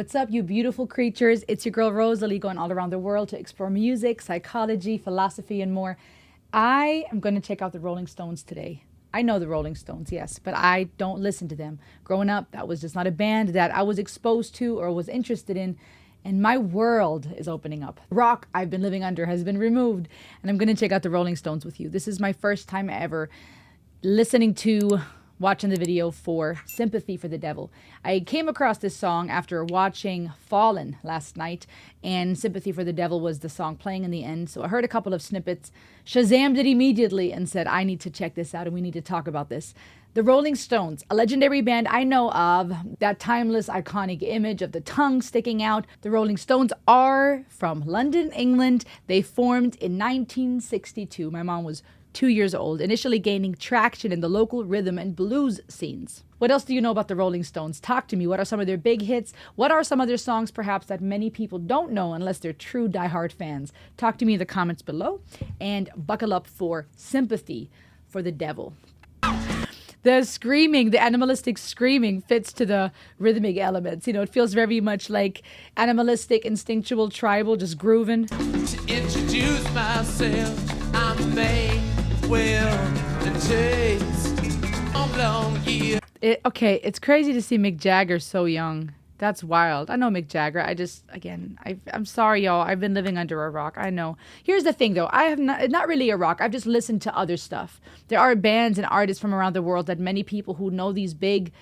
What's up, you beautiful creatures? It's your girl Rosalie, going all around the world to explore music, psychology, philosophy, and more. I am going to check out the Rolling Stones today. I know the Rolling Stones, yes, but I don't listen to them. Growing up, that was just not a band that I was exposed to or was interested in, and my world is opening up. The rock I've been living under has been removed, and I'm going to check out the Rolling Stones with you. This is my first time ever watching the video for Sympathy for the Devil. I came across this song after watching Fallen last night, and Sympathy for the Devil was the song playing in the end. So I heard a couple of snippets, Shazammed it immediately, and said, I need to check this out and we need to talk about this. The Rolling Stones, a legendary band I know of, that timeless, iconic image of the tongue sticking out. The Rolling Stones are from London, England. They formed in 1962. My mom was 2 years old, initially gaining traction in the local rhythm and blues scenes. What else do you know about the Rolling Stones? Talk to me. What are some of their big hits? What are some of their songs perhaps that many people don't know unless they're true diehard fans? Talk to me in the comments below, and buckle up for Sympathy for the Devil. The screaming, the animalistic screaming fits to the rhythmic elements. You know, it feels very much like animalistic, instinctual, tribal, just grooving. To introduce myself, I'm a man, will and taste. Okay, it's crazy to see Mick Jagger so young. That's wild. I know Mick Jagger. I'm sorry, y'all. I've been living under a rock. I know. Here's the thing, though. I have not really a rock. I've just listened to other stuff. There are bands and artists from around the world that many people who know these big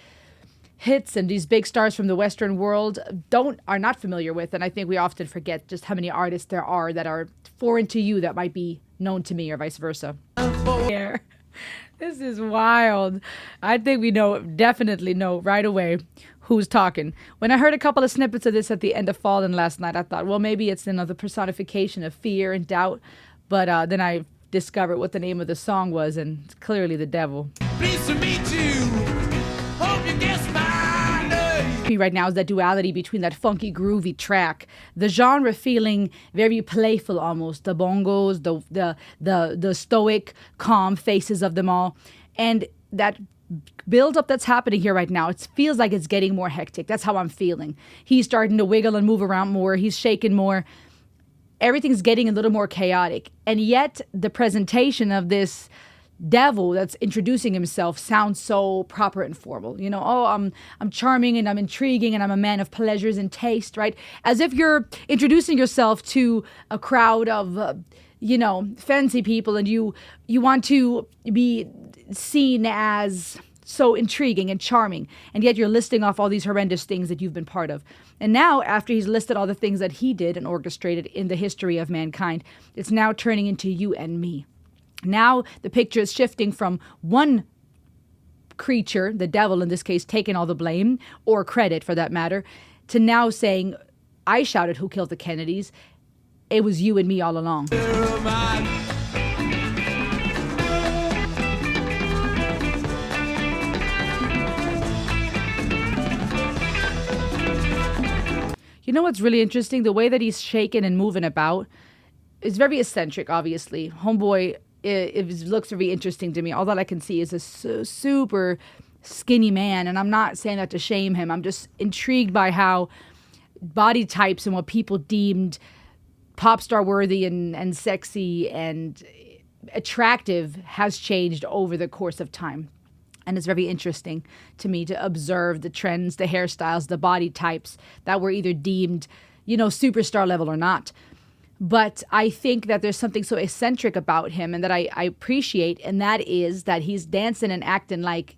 hits and these big stars from the Western world are not familiar with. And I think we often forget just how many artists there are that are foreign to you that might be known to me, or vice versa. Here. This is wild. I think we definitely know right away who's talking. When I heard a couple of snippets of this at the end of Fallen last night, I thought, well, maybe it's another personification of fear and doubt. But then I discovered what the name of the song was, and it's clearly the devil. Pleased to meet you. Hope you guess my name. Right now is that duality between that funky, groovy track, the genre feeling very playful almost, the bongos, the stoic, calm faces of them all, and that build up that's happening here right now. It feels like it's getting more hectic. That's how I'm feeling. He's starting to wiggle and move around more. He's shaking more. Everything's getting a little more chaotic, and yet the presentation of this devil that's introducing himself sounds so proper and formal. You know, oh, I'm charming and I'm intriguing and I'm a man of pleasures and taste, right? As if you're introducing yourself to a crowd of fancy people, and you want to be seen as so intriguing and charming, and yet you're listing off all these horrendous things that you've been part of. And now, after he's listed all the things that he did and orchestrated in the history of mankind, it's now turning into you and me. Now the picture is shifting from one creature, the devil in this case, taking all the blame or credit for that matter, to now saying, I shouted who killed the Kennedys. It was you and me all along. You know what's really interesting? The way that he's shaking and moving about is very eccentric, obviously. Homeboy, it looks very interesting to me. All that I can see is a super skinny man, and I'm not saying that to shame him. I'm just intrigued by how body types and what people deemed pop star worthy and sexy and attractive has changed over the course of time. And it's very interesting to me to observe the trends, the hairstyles, the body types that were either deemed, superstar level or not. But I think that there's something so eccentric about him and that I appreciate, and that is that he's dancing and acting like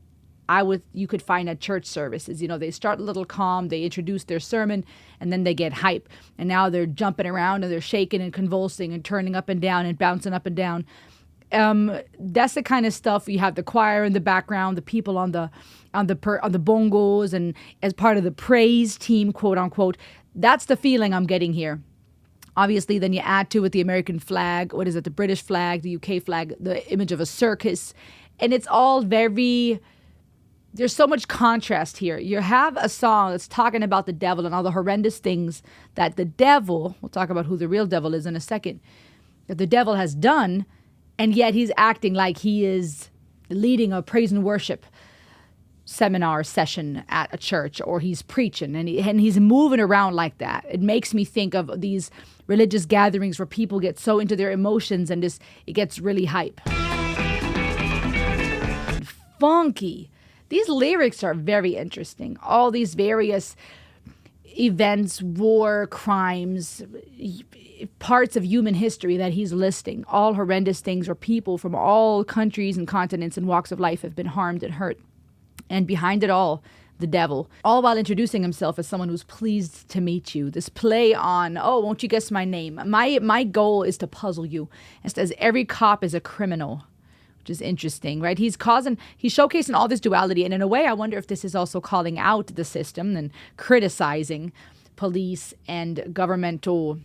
you could find at church services. They start a little calm, they introduce their sermon, and then they get hype. And now they're jumping around and they're shaking and convulsing and turning up and down and bouncing up and down. That's the kind of stuff. You have the choir in the background, the people on the bongos, and as part of the praise team, quote unquote. That's the feeling I'm getting here. Obviously, then you add to it the American flag, what is it, the British flag, the UK flag, the image of a circus. And it's all there's so much contrast here. You have a song that's talking about the devil and all the horrendous things that the devil, we'll talk about who the real devil is in a second, that the devil has done, and yet he's acting like he is leading a praise and worship seminar session at a church, or he's preaching and he's moving around like that. It makes me think of these religious gatherings where people get so into their emotions and it gets really hype. Funky. These lyrics are very interesting. All these various events, war, crimes, parts of human history that he's listing, all horrendous things where people from all countries and continents and walks of life have been harmed and hurt. And behind it all, the devil, all while introducing himself as someone who's pleased to meet you. This play on, oh, won't you guess my name? My goal is to puzzle you. It says every cop is a criminal, which is interesting, right? He's showcasing all this duality. And in a way, I wonder if this is also calling out the system and criticizing police and governmental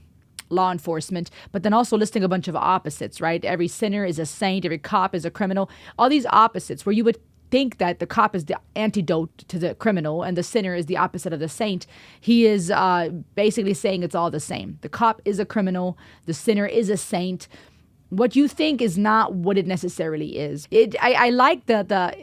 law enforcement, but then also listing a bunch of opposites, right? Every sinner is a saint, every cop is a criminal. All these opposites where you would think that the cop is the antidote to the criminal and the sinner is the opposite of the saint. He is basically saying it's all the same. The cop is a criminal. The sinner is a saint. What you think is not what it necessarily is. I like the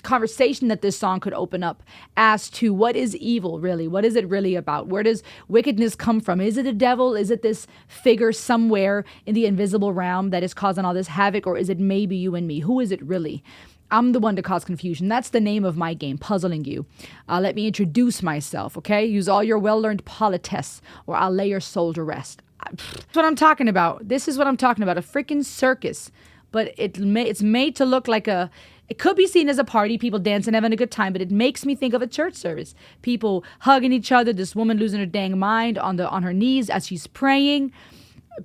conversation that this song could open up as to what is evil really? What is it really about? Where does wickedness come from? Is it a devil? Is it this figure somewhere in the invisible realm that is causing all this havoc? Or is it maybe you and me? Who is it really? I'm the one to cause confusion. That's the name of my game, puzzling you. Let me introduce myself, okay? Use all your well-learned politesse, or I'll lay your soul to rest. That's what I'm talking about. This is what I'm talking about, a freaking circus. But it's made to look like it could be seen as a party, people dancing, having a good time, but it makes me think of a church service. People hugging each other, this woman losing her dang mind on her knees as she's praying.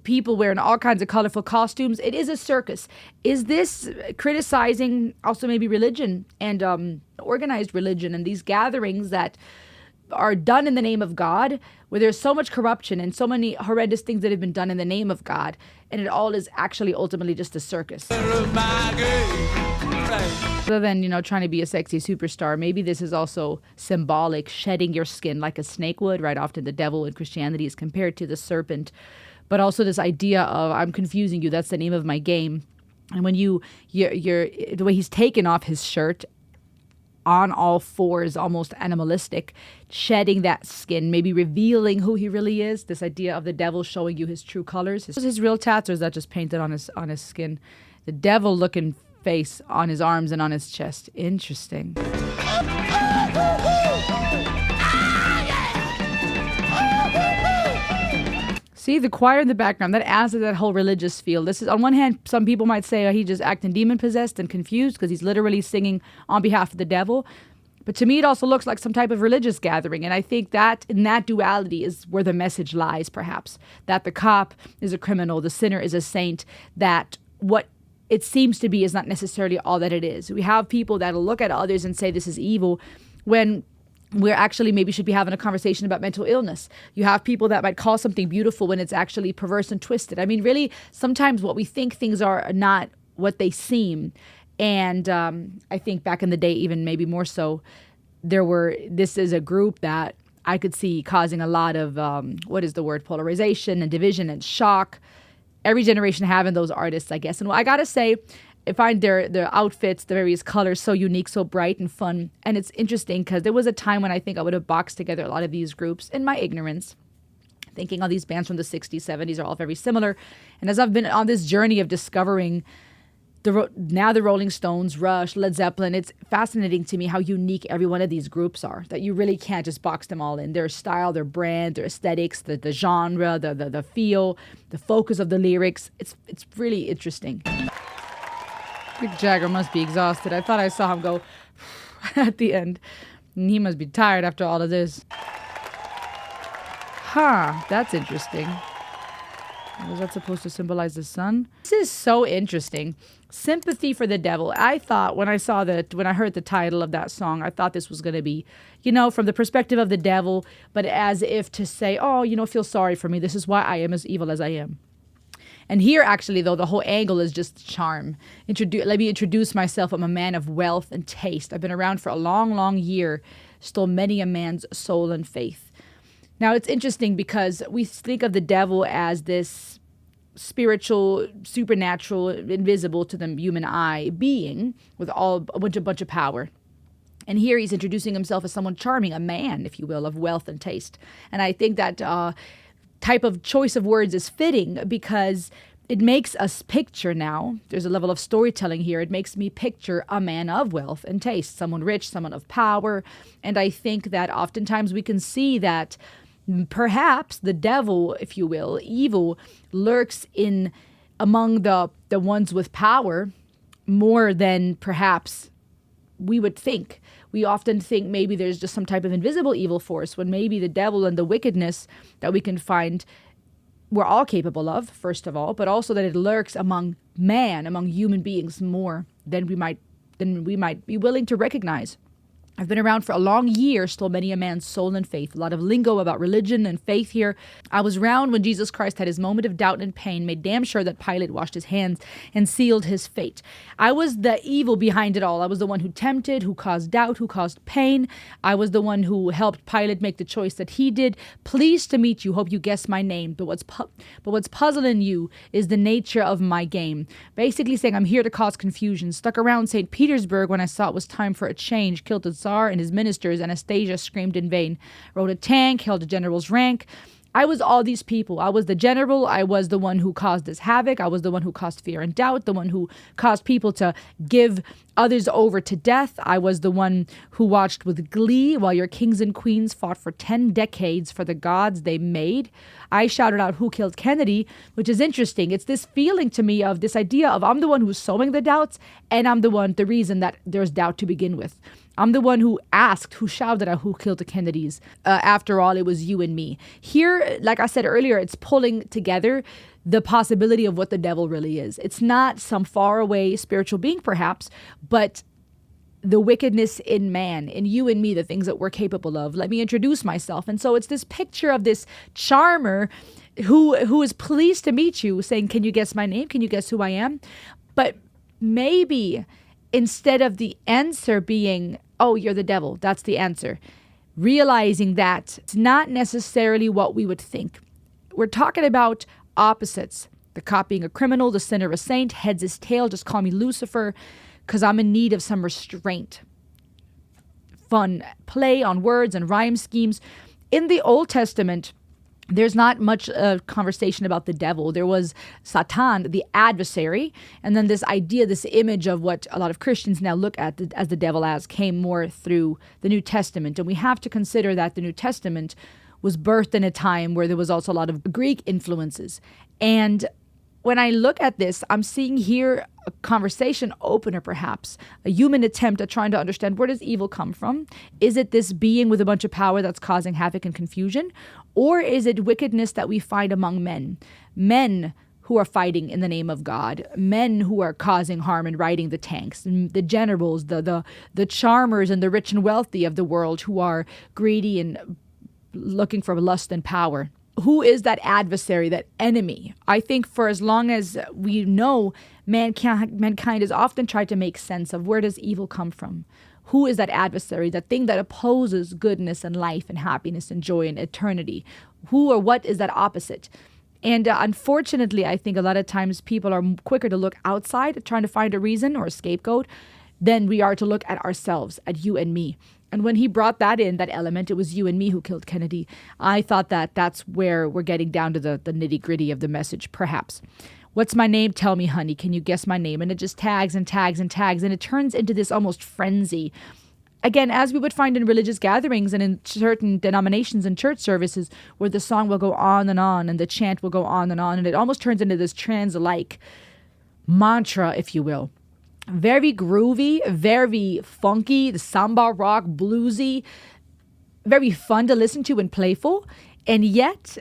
People wearing all kinds of colorful costumes. It is a circus. Is this criticizing also maybe religion and organized religion and these gatherings that are done in the name of God, where there's so much corruption and so many horrendous things that have been done in the name of God, and it all is actually ultimately just a circus? Other than, trying to be a sexy superstar, maybe this is also symbolic, shedding your skin like a snake would, right? Often the devil in Christianity is compared to the serpent. But also this idea of, I'm confusing you, that's the name of my game. And when you're the way he's taken off his shirt on all fours, almost animalistic, shedding that skin, maybe revealing who he really is. This idea of the devil showing you his true colors. His real tats, or is that just painted on his skin? The devil looking face on his arms and on his chest. Interesting. See, the choir in the background, that adds to that whole religious feel. This is, on one hand, some people might say, oh, he's just acting demon-possessed and confused because he's literally singing on behalf of the devil. But to me, it also looks like some type of religious gathering. And I think that in that duality is where the message lies, perhaps. That the cop is a criminal, the sinner is a saint, that what it seems to be is not necessarily all that it is. We have people that'll look at others and say this is evil when we're actually maybe should be having a conversation about mental illness. You have people that might call something beautiful when it's actually perverse and twisted. I mean, really, sometimes what we think things are not what they seem. And I think back in the day, even maybe more so, this is a group that I could see causing a lot of, polarization and division and shock. Every generation having those artists, I guess. And I gotta say, I find their outfits, the various colors, so unique, so bright and fun. And it's interesting because there was a time when I think I would have boxed together a lot of these groups in my ignorance, thinking all these bands from the 60s, 70s are all very similar. And as I've been on this journey of discovering now the Rolling Stones, Rush, Led Zeppelin, it's fascinating to me how unique every one of these groups are, that you really can't just box them all in. Their style, their brand, their aesthetics, the genre, the feel, the focus of the lyrics. It's really interesting. Mick Jagger must be exhausted. I thought I saw him go at the end. And he must be tired after all of this. That's interesting. Was that supposed to symbolize the sun? This is so interesting. Sympathy for the devil. I thought when I heard the title of that song, I thought this was going to be, from the perspective of the devil, but as if to say, oh, feel sorry for me. This is why I am as evil as I am. And here, actually, though, the whole angle is just charm. Let me introduce myself. I'm a man of wealth and taste. I've been around for a long, long year. Stole many a man's soul and faith. Now, it's interesting because we think of the devil as this spiritual, supernatural, invisible to the human eye being with a bunch of power. And here he's introducing himself as someone charming, a man, if you will, of wealth and taste. And I think that type of choice of words is fitting because it makes us picture now, there's a level of storytelling here, it makes me picture a man of wealth and taste, someone rich, someone of power. And I think that oftentimes we can see that perhaps the devil, if you will, evil, lurks in among the ones with power more than perhaps we would think. We often think maybe there's just some type of invisible evil force when maybe the devil and the wickedness that we can find we're all capable of, first of all, but also that it lurks among human beings more than we might be willing to recognize. I've been around for a long year, stole many a man's soul and faith. A lot of lingo about religion and faith here. I was around when Jesus Christ had his moment of doubt and pain, made damn sure that Pilate washed his hands and sealed his fate. I was the evil behind it all. I was the one who tempted, who caused doubt, who caused pain. I was the one who helped Pilate make the choice that he did. Pleased to meet you. Hope you guess my name. But what's puzzling you is the nature of my game. Basically saying I'm here to cause confusion. Stuck around St. Petersburg when I saw it was time for a change. Killed the Tsar and his ministers. Anastasia screamed in vain. Rode a tank, held a general's rank. I was all these people. I was the general. I was the one who caused this havoc. I was the one who caused fear and doubt, the one who caused people to give others over to death. I was the one who watched with glee while your kings and queens fought for 10 decades for the gods they made. I shouted out who killed Kennedy, which is interesting. It's this feeling to me of this idea of I'm the one who's sowing the doubts, and I'm the reason that there's doubt to begin with. I'm the one who shouted out who killed the Kennedys. After all, it was you and me. Here, like I said earlier, it's pulling together the possibility of what the devil really is. It's not some faraway spiritual being, perhaps, but the wickedness in man, in you and me, the things that we're capable of. Let me introduce myself. And so it's this picture of this charmer who is pleased to meet you, saying, can you guess my name? Can you guess who I am? But maybe instead of the answer being, oh, you're the devil, that's the answer. Realizing that it's not necessarily what we would think. We're talking about opposites. The cop being a criminal, the sinner a saint, heads his tail, just call me Lucifer, because I'm in need of some restraint. Fun play on words and rhyme schemes. In the Old Testament, there's not much conversation about the devil. There was Satan, the adversary, and then this idea, this image of what a lot of Christians now look at as the devil as came more through the New Testament. And we have to consider that the New Testament was birthed in a time where there was also a lot of Greek influences. And when I look at this, I'm seeing here a conversation opener, perhaps, a human attempt at trying to understand, where does evil come from? Is it this being with a bunch of power that's causing havoc and confusion? Or is it wickedness that we find among men? Men who are fighting in the name of God, men who are causing harm and riding the tanks, and the generals, the charmers and the rich and wealthy of the world who are greedy and looking for lust and power. Who is that adversary, that enemy? I think for as long as we know, mankind has often tried to make sense of where does evil come from? Who is that adversary, that thing that opposes goodness and life and happiness and joy and eternity? Who or what is that opposite? And unfortunately, I think a lot of times people are quicker to look outside, trying to find a reason or a scapegoat, than we are to look at ourselves, at you and me. And when he brought that in, that element, it was you and me who killed Kennedy. I thought that that's where we're getting down to the nitty gritty of the message, perhaps. What's my name? Tell me, honey. Can you guess my name? And it just tags and tags and tags. And it turns into this almost frenzy. Again, as we would find in religious gatherings and in certain denominations and church services, where the song will go on and the chant will go on. And it almost turns into this trance-like mantra, if you will. Very groovy, very funky, the samba rock, bluesy, very fun to listen to and playful, and yet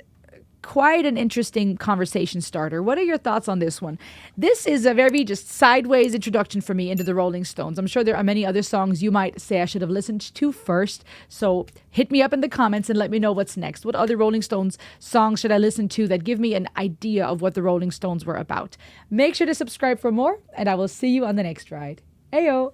quite an interesting conversation starter. What are your thoughts on this one? This is a very just sideways introduction for me into the Rolling Stones. I'm sure there are many other songs you might say I should have listened to first. So hit me up in the comments and let me know what's next. What other Rolling Stones songs should I listen to that give me an idea of what the Rolling Stones were about? Make sure to subscribe for more, and I will see you on the next ride. Ayo!